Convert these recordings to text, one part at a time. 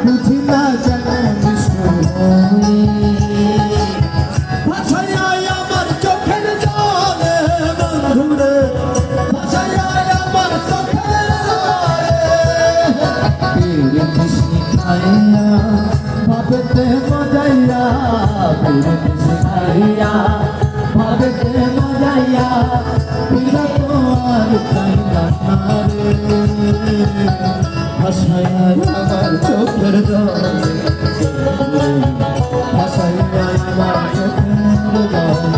বুঝি না কেন ভাষায় আমার চোখের জলে বন্ধুরে, ভাষায় আমার চোখের জলে শিখাইয়া ভাবেতে মজাইয়া, শিখাইয়া ভাবেতে মজাইয়া পিড়া তো আর চাইলা না রে। ভাষায় আমার চোখের জলে, ভাষায় আমার চোখের জলে।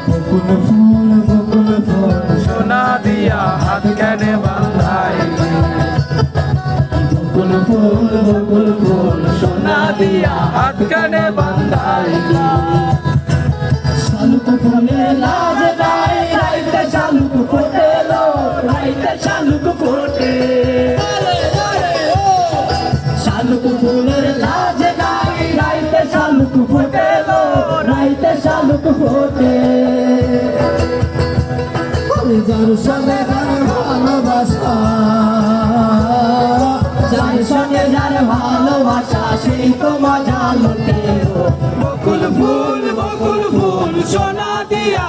বকুল ফুল সোনা দিয়া হাত কেনে বাঁধাইলি, বকুল ফুল সোনা দিয়া হাত কেনে বাঁধাইলি। শালুক ফুলে লাজ নাই, রাইতে শালুক ফোটে লো, রাইতে শালুক ফোটে। শালুক ফুলের লাজ নাই, রাইতে শালুক ফোটে লো, রাইতে শালুক ফোটে। যার সঙ্গে যার ভালোবাসা, যার সঙ্গে যার ভালোবাসা সেই তো মজা লুটে। বকুল ফুল সোনা দিয়া